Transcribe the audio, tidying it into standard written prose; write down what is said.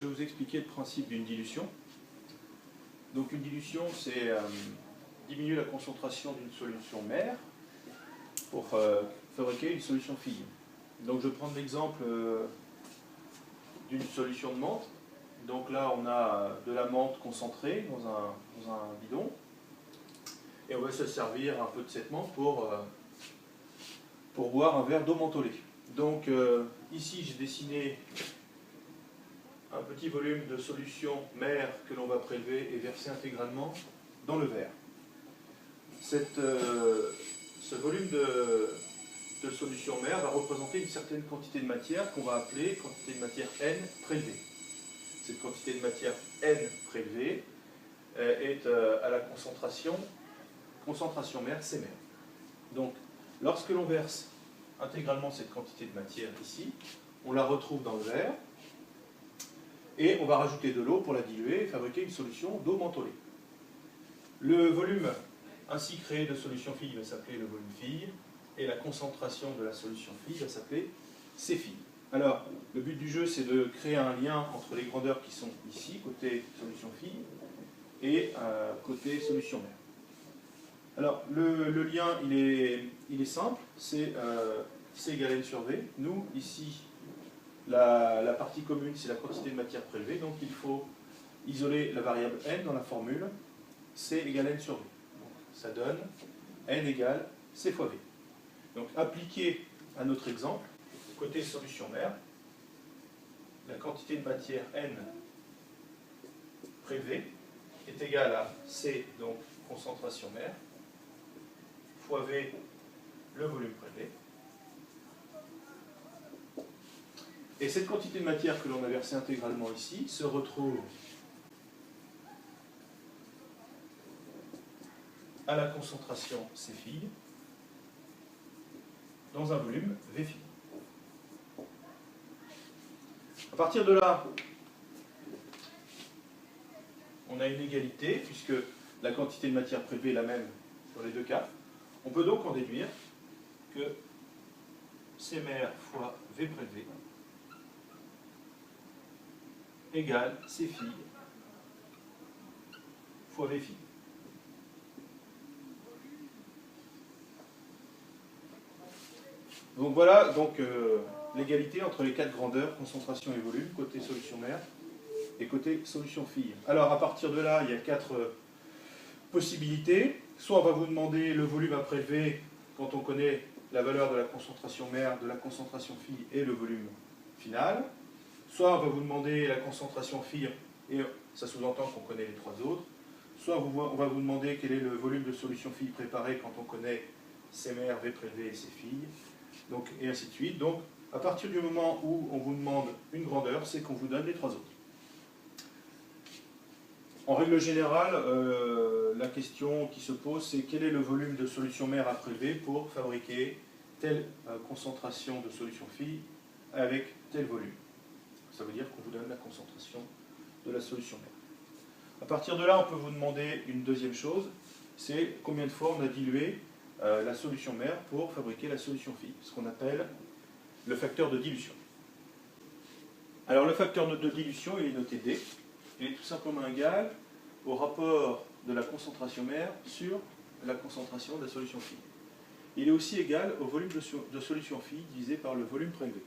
Je vais vous expliquer le principe d'une dilution. Donc une dilution, c'est diminuer la concentration d'une solution mère pour fabriquer une solution fille. Donc je vais prendre l'exemple d'une solution de menthe. Donc là on a de la menthe concentrée dans un bidon. Et on va se servir un peu de cette menthe pour boire un verre d'eau mentholée. Donc ici j'ai dessiné un petit volume de solution mère que l'on va prélever et verser intégralement dans le verre. Ce volume de solution mère va représenter une certaine quantité de matière qu'on va appeler quantité de matière N prélevée. Cette quantité de matière N prélevée est à la concentration mère C mère. Donc lorsque l'on verse intégralement cette quantité de matière ici, on la retrouve dans le verre et on va rajouter de l'eau pour la diluer et fabriquer une solution d'eau mentholée. Le volume ainsi créé de solution fille va s'appeler le volume fille et la concentration de la solution fille va s'appeler C fille. Alors, le but du jeu, c'est de créer un lien entre les grandeurs qui sont ici, côté solution fille, et côté solution mère. Alors, le lien, il est simple, c'est C égale N sur V. Nous, ici, la partie commune, c'est la quantité de matière prélevée, donc il faut isoler la variable N dans la formule C égale N sur V. Donc, ça donne N égale C fois V. Donc, appliqué à notre exemple, côté solution mère, la quantité de matière N prélevée est égale à C, donc concentration mère, fois V, le volume prélevé. Et cette quantité de matière que l'on a versée intégralement ici se retrouve à la concentration C fille dans un volume V fille. À partir de là, on a une égalité puisque la quantité de matière prélevée est la même dans les deux cas. On peut donc en déduire que C mère fois V prélevé égale C fille fois V fille. Donc voilà l'égalité entre les quatre grandeurs, concentration et volume, côté solution mère et côté solution fille. Alors à partir de là, il y a quatre possibilités. Soit on va vous demander le volume à prélever quand on connaît la valeur de la concentration mère, de la concentration fille et le volume final. Soit on va vous demander la concentration fille et ça sous-entend qu'on connaît les trois autres. Soit on va vous demander quel est le volume de solution fille préparé quand on connaît C mère, V prélevé et C fille. Donc, et ainsi de suite. Donc, à partir du moment où on vous demande une grandeur, c'est qu'on vous donne les trois autres. En règle générale, la question qui se pose, c'est quel est le volume de solution mère à prélever pour fabriquer telle concentration de solution fille avec tel volume. Ça veut dire qu'on vous donne la concentration de la solution mère. À partir de là, on peut vous demander une deuxième chose, c'est combien de fois on a dilué la solution mère pour fabriquer la solution fille, ce qu'on appelle le facteur de dilution. Alors le facteur de dilution, il est noté D, il est tout simplement égal au rapport de la concentration mère sur la concentration de la solution fille. Il est aussi égal au volume de solution fille divisé par le volume prélevé.